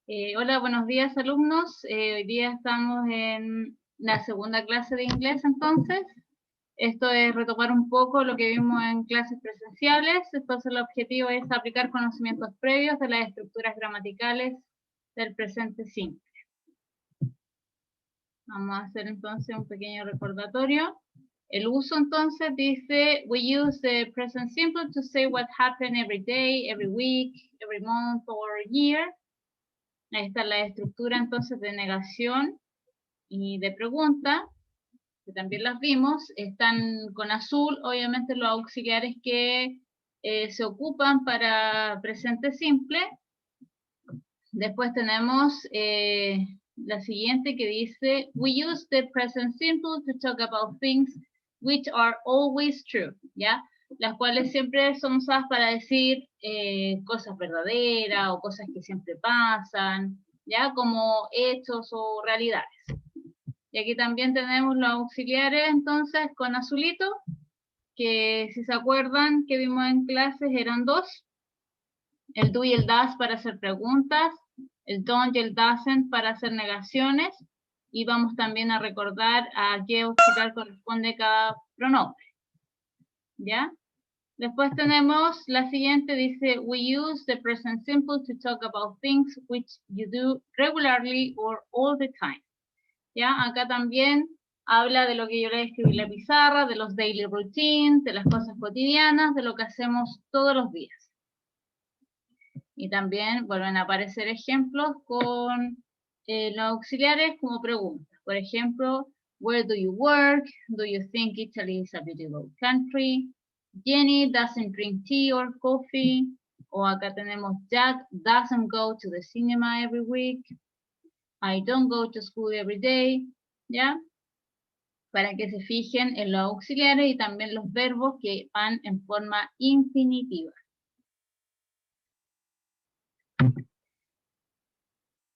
Hola, buenos días alumnos. Hoy día estamos en la segunda clase de inglés entonces. Esto es retomar un poco lo que vimos en clases presenciales. Entonces el objetivo es aplicar conocimientos previos de las estructuras gramaticales del presente simple. Vamos a hacer entonces un pequeño recordatorio. El uso entonces dice, we use the present simple to say what happened every day, every week, every month or year. Ahí está la estructura entonces de negación y de pregunta, que también las vimos. Están con azul, obviamente, los auxiliares que se ocupan para presente simple. Después tenemos la siguiente que dice, we use the present simple to talk about things which are always true, ¿ya? Las cuales siempre son usadas para decir cosas verdaderas o cosas que siempre pasan, ¿ya? Como hechos o realidades. Y aquí también tenemos los auxiliares, entonces, con azulito, que si se acuerdan que vimos en clases eran dos. El do y el does para hacer preguntas, el don't y el doesn't para hacer negaciones, y vamos también a recordar a qué auxiliar corresponde cada pronombre. ¿Ya? Después tenemos la siguiente, dice, we use the present simple to talk about things which you do regularly or all the time. ¿Ya? Acá también habla de lo que yo le escribí en la pizarra, de los daily routines, de las cosas cotidianas, de lo que hacemos todos los días. Y también vuelven a aparecer ejemplos con los auxiliares como preguntas. Por ejemplo, where do you work? Do you think Italy is a beautiful country? Jenny doesn't drink tea or coffee. O acá tenemos Jack doesn't go to the cinema every week. I don't go to school every day. ¿Ya? Para que se fijen en los auxiliares y también los verbos que van en forma infinitiva.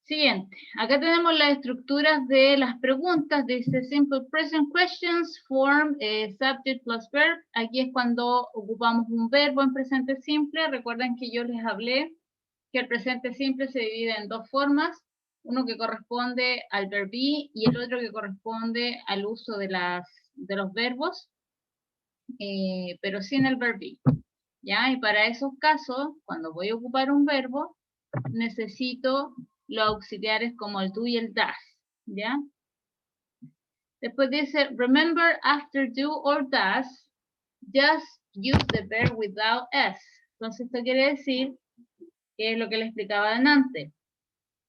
Siguiente, acá tenemos las estructuras de las preguntas. Dice simple present questions form subject plus verb. Aquí es cuando ocupamos un verbo en presente simple. Recuerden que yo les hablé que el presente simple se divide en dos formas. Uno que corresponde al verb be y el otro que corresponde al uso de los verbos, pero sin el verb be. ¿Ya? Y para esos casos, cuando voy a ocupar un verbo, necesito los auxiliares como el do y el does, ¿ya? Después dice, remember after do or does, just use the verb without s. Entonces esto quiere decir, que es lo que les explicaba antes,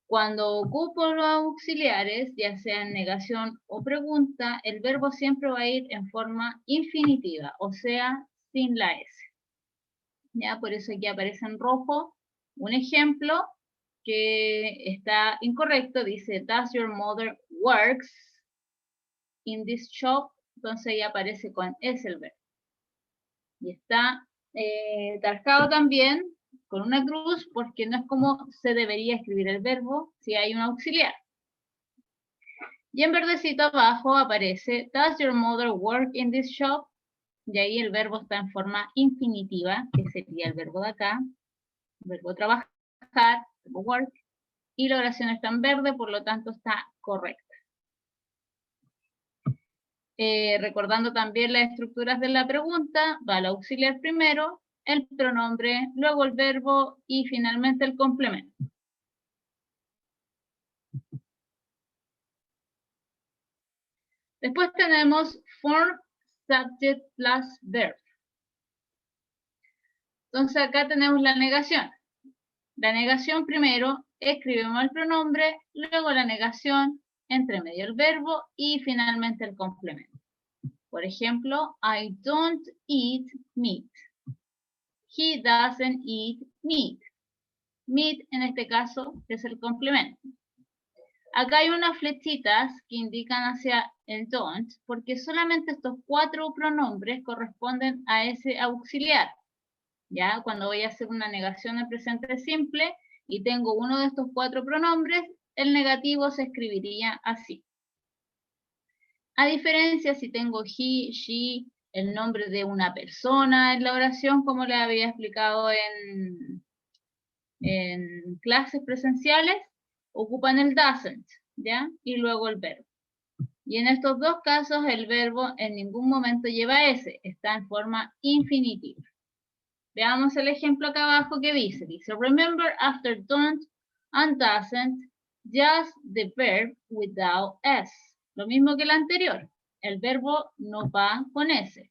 cuando ocupo los auxiliares, ya sea en negación o pregunta, el verbo siempre va a ir en forma infinitiva, o sea, sin la s. ¿Ya? Por eso aquí aparece en rojo un ejemplo que está incorrecto, dice, does your mother works in this shop? Entonces ya aparece con es el verbo. Y está tarjado también con una cruz porque no es como se debería escribir el verbo si hay un auxiliar. Y en verdecito abajo aparece, does your mother work in this shop? Y ahí el verbo está en forma infinitiva, que sería el verbo de acá, el verbo trabajar, work, y la oración está en verde, por lo tanto está correcta. Recordando también las estructuras de la pregunta, va el auxiliar primero, el pronombre, luego el verbo y finalmente el complemento. Después tenemos form, subject plus verb. Entonces acá tenemos la negación. La negación primero, escribimos el pronombre, luego la negación, entre medio el verbo y finalmente el complemento. Por ejemplo, I don't eat meat. He doesn't eat meat. Meat en este caso es el complemento. Acá hay unas flechitas que indican hacia el don't porque solamente estos 4 pronombres corresponden a ese auxiliar. ¿Ya? Cuando voy a hacer una negación en presente simple y tengo uno de estos 4 pronombres, el negativo se escribiría así. A diferencia si tengo he, she, el nombre de una persona en la oración, como les había explicado en clases presenciales, ocupan el doesn't, ¿ya? Y luego el verbo. Y en estos dos casos el verbo en ningún momento lleva S, está en forma infinitiva. Veamos el ejemplo acá abajo que dice, remember after don't and doesn't, just the verb without S. Lo mismo que el anterior, el verbo no va con S.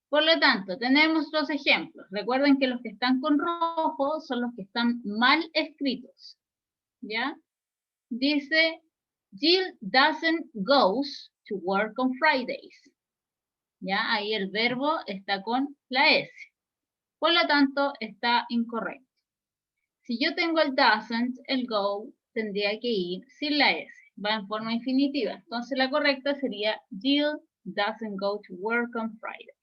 Por lo tanto, tenemos dos ejemplos. Recuerden que los que están con rojo son los que están mal escritos. ¿Ya? Dice, Jill doesn't goes to work on Fridays. ¿Ya? Ahí el verbo está con la S. Por lo tanto, está incorrecto. Si yo tengo el doesn't, el go tendría que ir sin la S. Va en forma infinitiva. Entonces la correcta sería Jill doesn't go to work on Fridays.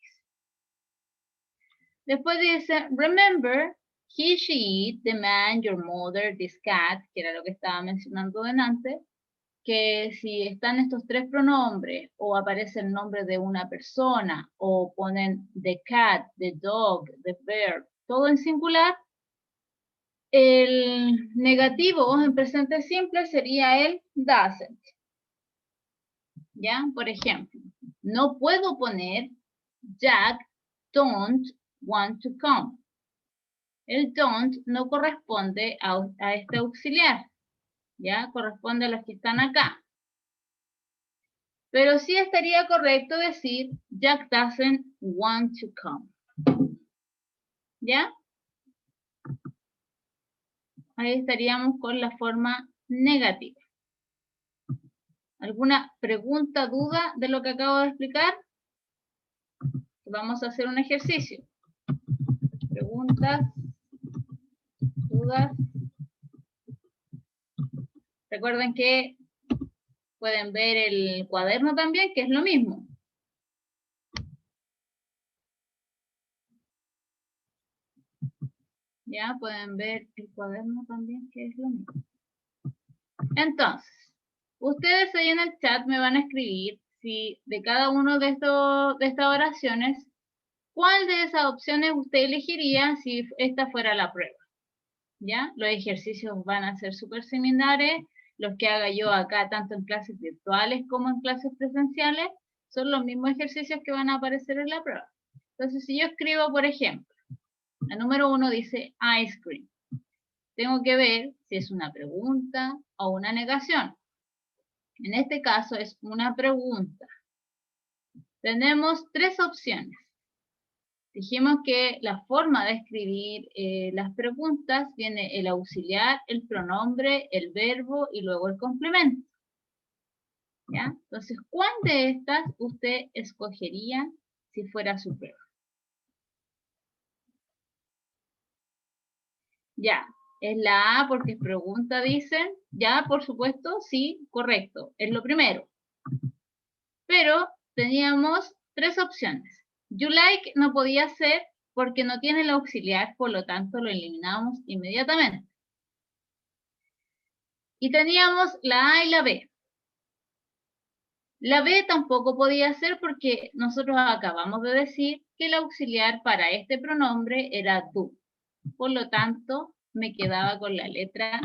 Después dice, remember, he, she, it, the man, your mother, this cat, que era lo que estaba mencionando delante, que si están estos tres pronombres o aparece el nombre de una persona o ponen the cat, the dog, the bear, todo en singular, el negativo en presente simple sería el doesn't. ¿Ya? Por ejemplo, no puedo poner Jack don't want to come. El don't no corresponde a este auxiliar. ¿Ya? Corresponde a los que están acá. Pero sí estaría correcto decir Jack doesn't want to come. ¿Ya? Ahí estaríamos con la forma negativa. ¿Alguna pregunta, duda de lo que acabo de explicar? Vamos a hacer un ejercicio. Preguntas, dudas. Recuerden que pueden ver el cuaderno también, que es lo mismo. Ya pueden ver el cuaderno también, que es lo mismo. Entonces, ustedes ahí en el chat me van a escribir si de cada uno de estas oraciones, ¿cuál de esas opciones usted elegiría si esta fuera la prueba? ¿Ya? Los ejercicios van a ser súper similares. Los que haga yo acá, tanto en clases virtuales como en clases presenciales, son los mismos ejercicios que van a aparecer en la prueba. Entonces, si yo escribo, por ejemplo, la número 1 dice ice cream. Tengo que ver si es una pregunta o una negación. En este caso es una pregunta. Tenemos tres opciones. Dijimos que la forma de escribir las preguntas viene el auxiliar, el pronombre, el verbo y luego el complemento. ¿Ya? Entonces, ¿cuál de estas usted escogería si fuera su prueba? Ya, es la A porque es pregunta, dicen. Ya, por supuesto, sí, correcto. Es lo primero. Pero teníamos tres opciones. You like no podía ser porque no tiene el auxiliar, por lo tanto lo eliminamos inmediatamente. Y teníamos la A y la B. La B tampoco podía ser porque nosotros acabamos de decir que el auxiliar para este pronombre era do. Por lo tanto, me quedaba con la letra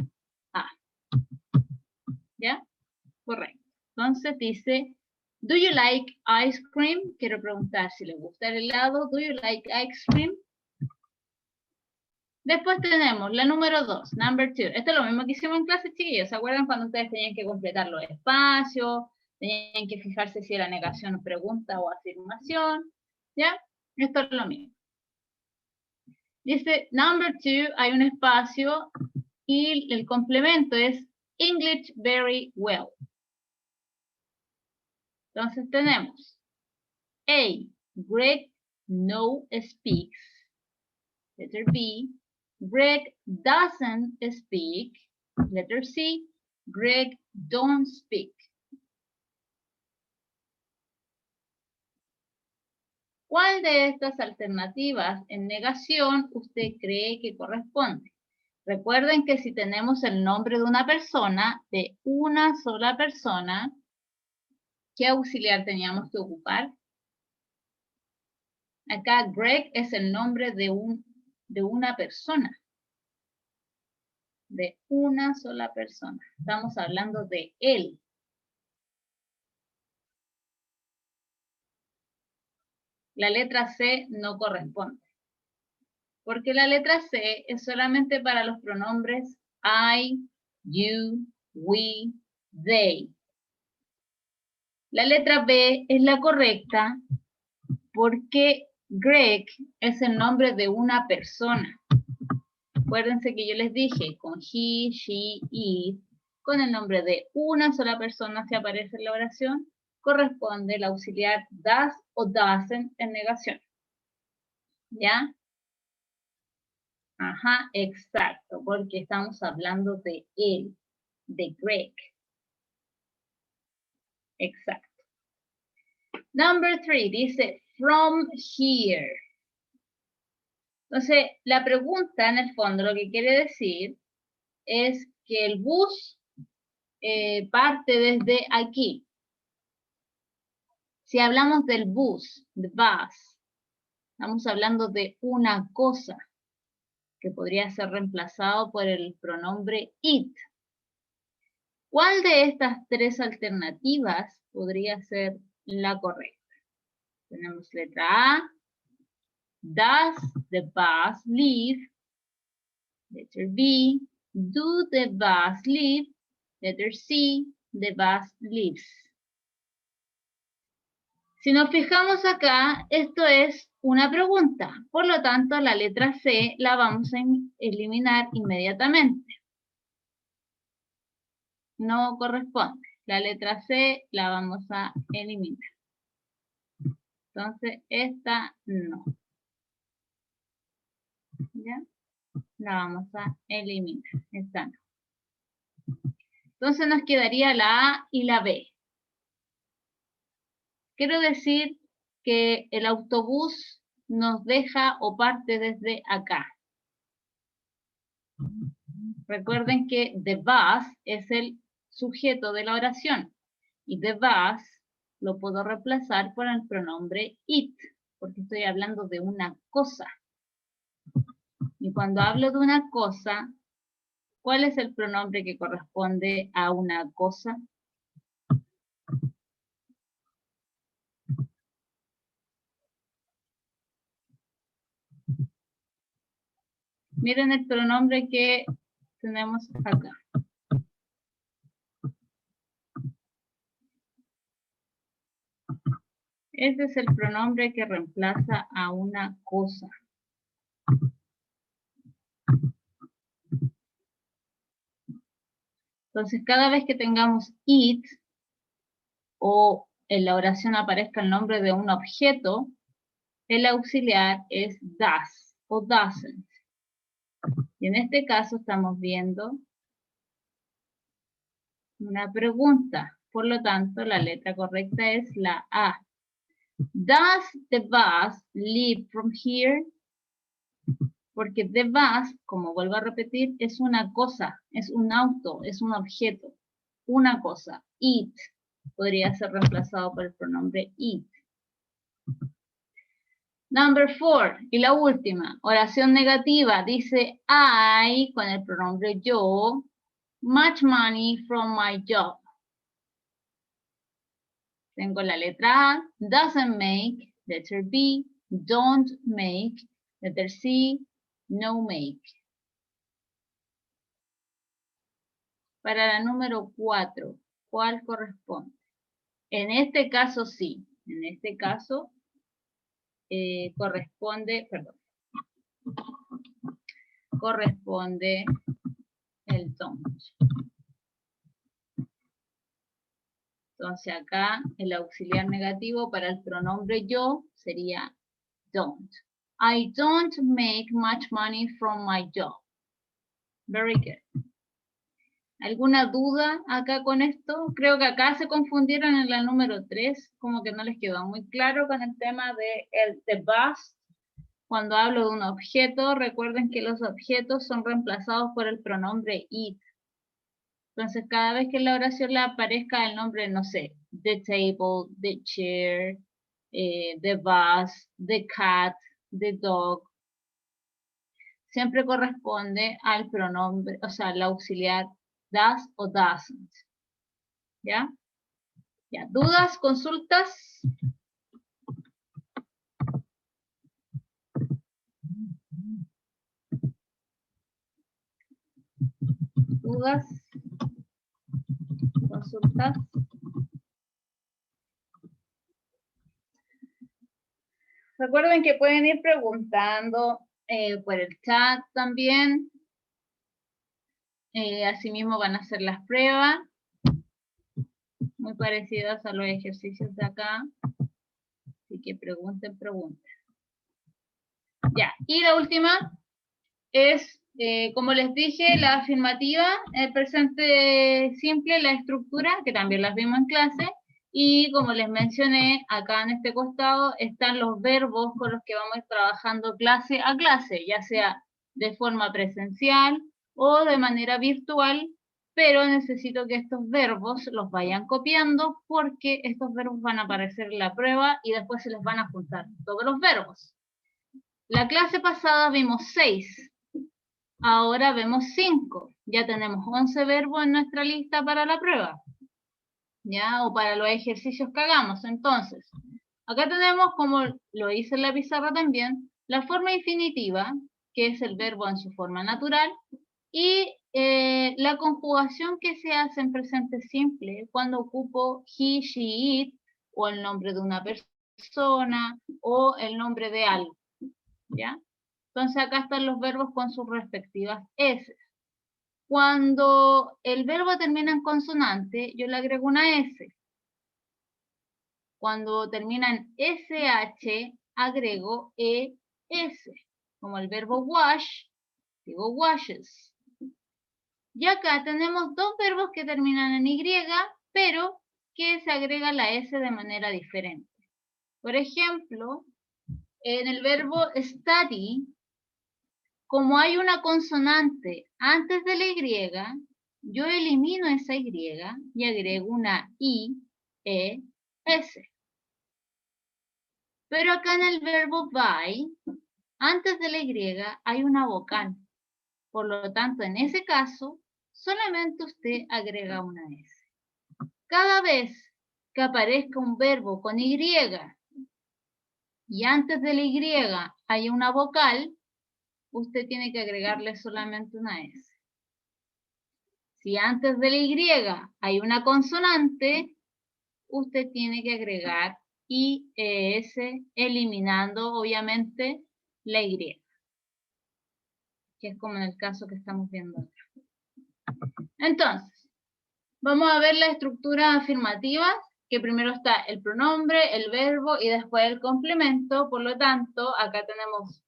A. ¿Ya? Correcto. Entonces dice, do you like ice cream? Quiero preguntar si le gusta el helado. Do you like ice cream? Después tenemos la número 2, number 2. Esto es lo mismo que hicimos en clase, chiquillos. ¿Se acuerdan cuando ustedes tenían que completar los espacios? Tenían que fijarse si era negación, pregunta o afirmación. ¿Ya? Esto es lo mismo. Dice, number 2, hay un espacio y el complemento es English very well. Entonces tenemos A, Greg no speaks. Letter B, Greg doesn't speak. Letter C, Greg don't speak. ¿Cuál de estas alternativas en negación usted cree que corresponde? Recuerden que si tenemos el nombre de una persona, de una sola persona, ¿qué auxiliar teníamos que ocupar? Acá Greg es el nombre de una persona. de una sola persona. Estamos hablando de él. La letra C no corresponde. Porque la letra C es solamente para los pronombres I, you, we, they. La letra B es la correcta porque Greg es el nombre de una persona. Acuérdense que yo les dije, con he, she, it, con el nombre de una sola persona si aparece en la oración, corresponde el auxiliar does o doesn't en negación. ¿Ya? Ajá, exacto, porque estamos hablando de él, de Greg. Exacto. Number 3 dice from here. Entonces, la pregunta en el fondo lo que quiere decir es que el bus parte desde aquí. Si hablamos del bus, the bus, estamos hablando de una cosa que podría ser reemplazado por el pronombre it. ¿Cuál de estas tres alternativas podría ser la correcta? Tenemos letra A. Does the bus leave? Letter B. Do the bus leave? Letter C. The bus leaves. Si nos fijamos acá, esto es una pregunta. Por lo tanto, la letra C la vamos a eliminar inmediatamente. No corresponde. La letra C la vamos a eliminar. Entonces, esta no. ¿Ya? La vamos a eliminar. Esta no. Entonces nos quedaría la A y la B. Quiero decir que el autobús nos deja o parte desde acá. Recuerden que the bus es el sujeto de la oración y the bus lo puedo reemplazar por el pronombre it, porque estoy hablando de una cosa. Y cuando hablo de una cosa, ¿cuál es el pronombre que corresponde a una cosa? Miren el pronombre que tenemos acá. Este es el pronombre que reemplaza a una cosa. Entonces, cada vez que tengamos it o en la oración aparezca el nombre de un objeto, el auxiliar es does o doesn't. Y en este caso estamos viendo una pregunta. Por lo tanto, la letra correcta es la A. Does the bus leave from here? Porque the bus, como vuelvo a repetir, es una cosa, es un auto, es un objeto, una cosa. It podría ser reemplazado por el pronombre it. Number 4, y la última, oración negativa, dice I, con el pronombre yo, much money from my job. Tengo la letra A, doesn't make, letter B, don't make, letter C, no make. Para la número 4, ¿cuál corresponde? En este caso sí, en este caso corresponde el don't. Entonces acá el auxiliar negativo para el pronombre yo sería don't. I don't make much money from my job. Very good. ¿Alguna duda acá con esto? Creo que acá se confundieron en la número 3, como que no les quedó muy claro con el tema de the bus. Cuando hablo de un objeto, recuerden que los objetos son reemplazados por el pronombre it. Entonces, cada vez que en la oración le aparezca el nombre, no sé, the table, the chair, the bus, the cat, the dog. siempre corresponde al pronombre, o sea, la auxiliar does o doesn't. ¿Ya? Ya, ¿dudas, consultas? ¿Dudas? ¿Consultas? Recuerden que pueden ir preguntando por el chat también. Asimismo van a hacer las pruebas, muy parecidas a los ejercicios de acá. Así que pregunten. Ya, y la última es, como les dije, la afirmativa, el presente simple, la estructura, que también las vimos en clase. Y como les mencioné, acá en este costado están los verbos con los que vamos a ir trabajando clase a clase, ya sea de forma presencial o de manera virtual, pero necesito que estos verbos los vayan copiando porque estos verbos van a aparecer en la prueba y después se les van a juntar todos los verbos. La clase pasada vimos 6, ahora vemos 5. Ya tenemos 11 verbos en nuestra lista para la prueba. ¿Ya? O para los ejercicios que hagamos. Entonces, acá tenemos, como lo hice en la pizarra también, la forma infinitiva, que es el verbo en su forma natural, y la conjugación que se hace en presente simple cuando ocupo he, she, it, o el nombre de una persona, o el nombre de algo. ¿Ya? Entonces acá están los verbos con sus respectivas S. Cuando el verbo termina en consonante, yo le agrego una S. Cuando termina en SH, agrego ES. Como el verbo wash, digo washes. Y acá tenemos dos verbos que terminan en Y, pero que se agrega la S de manera diferente. Por ejemplo, en el verbo study, como hay una consonante antes de la Y, yo elimino esa Y y agrego una I, E, S. Pero acá en el verbo buy, antes de la Y hay una vocal. Por lo tanto, en ese caso, solamente usted agrega una S. Cada vez que aparezca un verbo con Y y antes de la Y hay una vocal, usted tiene que agregarle solamente una S. Si antes de la Y hay una consonante, usted tiene que agregar IES, eliminando obviamente la Y, que es como en el caso que estamos viendo acá. Entonces, vamos a ver la estructura afirmativa, que primero está el pronombre, el verbo y después el complemento. Por lo tanto, acá tenemos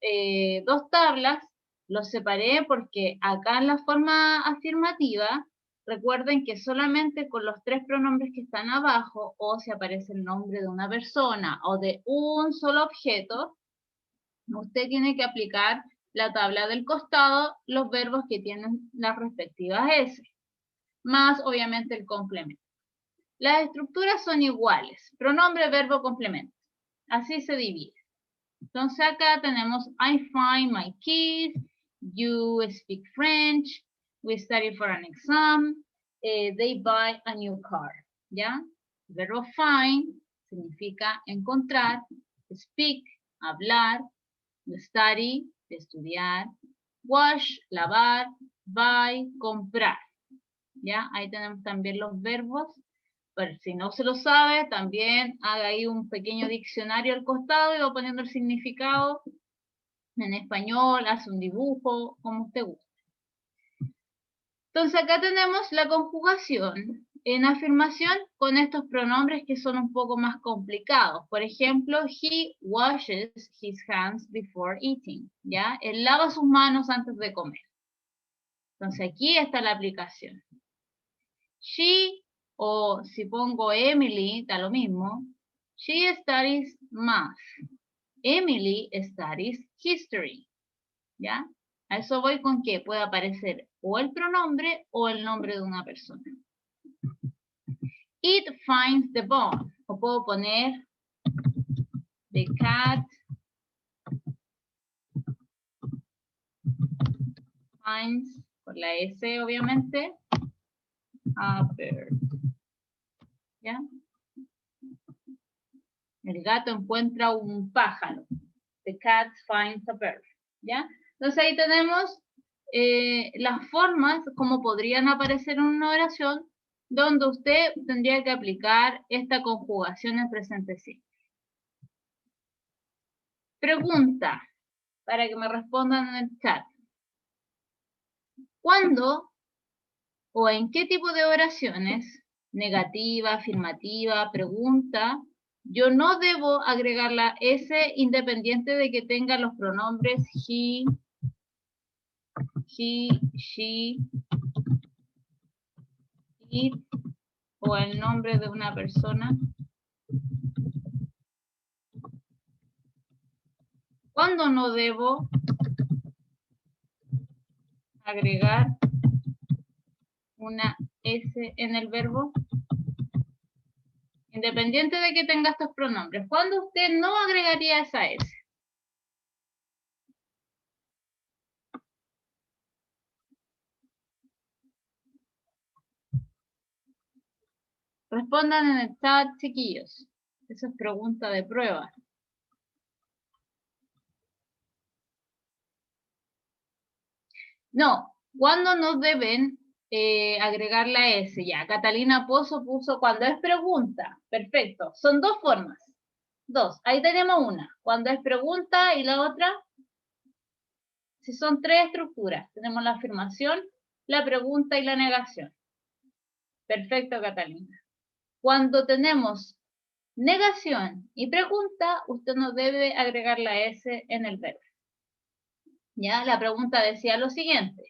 dos tablas. Los separé porque acá en la forma afirmativa, recuerden que solamente con los 3 pronombres que están abajo, o si aparece el nombre de una persona o de un solo objeto, usted tiene que aplicar la tabla del costado, los verbos que tienen las respectivas S, más obviamente el complemento. Las estructuras son iguales, pronombre, verbo, complemento. Así se divide. Entonces acá tenemos I find my keys, you speak French, we study for an exam, they buy a new car. ¿Ya? El verbo find significa encontrar, speak, hablar, study, estudiar, wash, lavar, buy, comprar. ¿Ya? Ahí tenemos también los verbos. Pero si no se lo sabe, también haga ahí un pequeño diccionario al costado y va poniendo el significado en español, hace un dibujo, como usted guste. Entonces acá tenemos la conjugación en afirmación con estos pronombres que son un poco más complicados. Por ejemplo, he washes his hands before eating. ¿Ya? Él lava sus manos antes de comer. Entonces aquí está la aplicación. She, o si pongo Emily, da lo mismo. She studies math. Emily studies history. ¿Ya? A eso voy con que puede aparecer o el pronombre o el nombre de una persona. It finds the bone. O puedo poner the cat finds, con la S obviamente, a bird. ¿Ya? El gato encuentra un pájaro. The cat finds a bird. ¿Ya? Entonces ahí tenemos las formas como podrían aparecer en una oración donde usted tendría que aplicar esta conjugación en presente simple. Pregunta, para que me respondan en el chat. ¿Cuándo o en qué tipo de oraciones, negativa, afirmativa, pregunta, yo no debo agregar la S independiente de que tenga los pronombres he, she, it o el nombre de una persona? ¿Cuándo no debo agregar una S en el verbo? Independiente de que tenga estos pronombres. ¿Cuándo usted no agregaría esa S? Respondan en el chat, chiquillos. Esa es pregunta de prueba. No, ¿cuándo no deben agregar la S? Ya, Catalina Pozo puso cuando es pregunta. Perfecto. Son dos formas. Dos. Ahí tenemos una. Cuando es pregunta y la otra. Si son tres estructuras. Tenemos la afirmación, la pregunta y la negación. Perfecto, Catalina. Cuando tenemos negación y pregunta, usted no debe agregar la S en el verbo. Ya, la pregunta decía lo siguiente.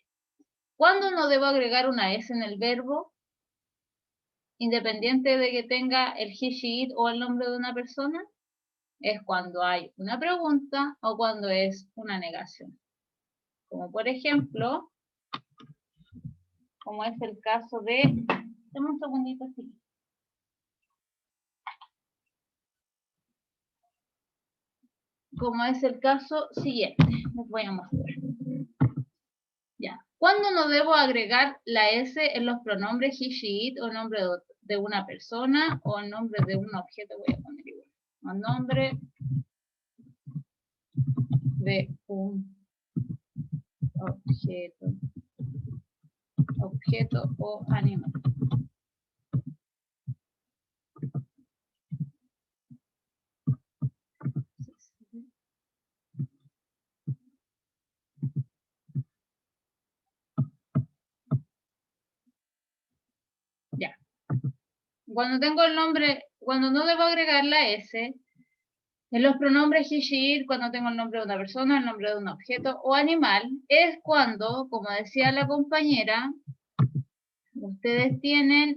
¿Cuándo no debo agregar una S en el verbo? Independiente de que tenga el he, she, it o el nombre de una persona. Es cuando hay una pregunta o cuando es una negación. Como por ejemplo, como es el caso de... Dame un segundito así. Como es el caso siguiente. Les voy a mostrar. Ya. ¿Cuándo no debo agregar la S en los pronombres he, she, it o nombre de una persona o el nombre de un objeto? Voy a poner igual. O nombre de un objeto o animal. Ya. Cuando tengo el nombre, cuando no debo agregar la S, en los pronombres he, she, it, cuando tengo el nombre de una persona, el nombre de un objeto o animal, es cuando, como decía la compañera, ustedes tienen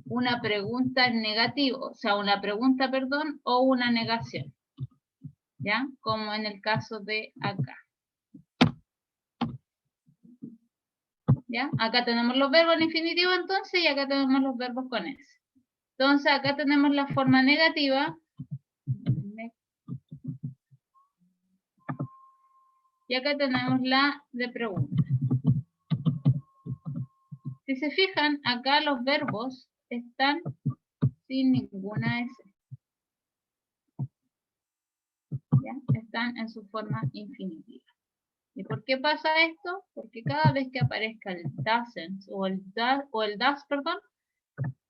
una pregunta en negativo, o sea, una pregunta, perdón, o una negación. ¿Ya? Como en el caso de acá. ¿Ya? Acá tenemos los verbos en infinitivo entonces y acá tenemos los verbos con S. Entonces acá tenemos la forma negativa. Y acá tenemos la de pregunta. Si se fijan, acá los verbos están sin ninguna S. ¿Ya? Están en su forma infinitiva. ¿Y por qué pasa esto? Porque cada vez que aparezca el doesn't o el does, perdón,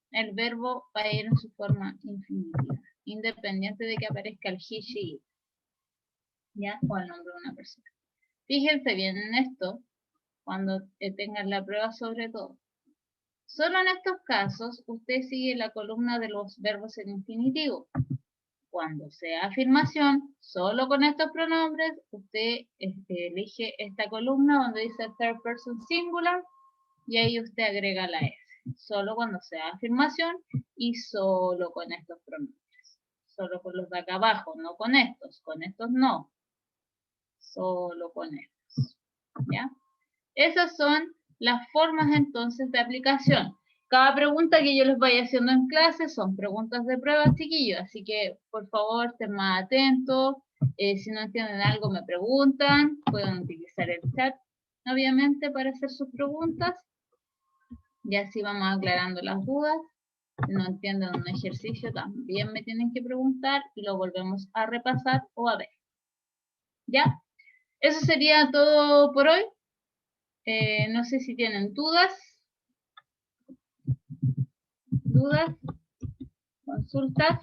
el verbo va a ir en su forma infinitiva, independiente de que aparezca el he, she, it, ¿ya? O el nombre de una persona. Fíjense bien en esto, cuando tengan la prueba sobre todo. Solo en estos casos, usted sigue la columna de los verbos en infinitivo. Cuando sea afirmación, solo con estos pronombres, usted elige esta columna donde dice third person singular y ahí usted agrega la S. Solo cuando sea afirmación y solo con estos pronombres. Solo con los de acá abajo, no con estos no. Solo con estos. ¿Ya? Esas son las formas entonces de aplicación. Cada pregunta que yo les vaya haciendo en clase son preguntas de prueba, chiquillos. Así que, por favor, estén más atentos. Si no entienden algo me preguntan, pueden utilizar el chat, obviamente, para hacer sus preguntas. Y así vamos aclarando las dudas. Si no entienden un ejercicio, también me tienen que preguntar y lo volvemos a repasar o a ver. ¿Ya? Eso sería todo por hoy. No sé si tienen dudas, consultas.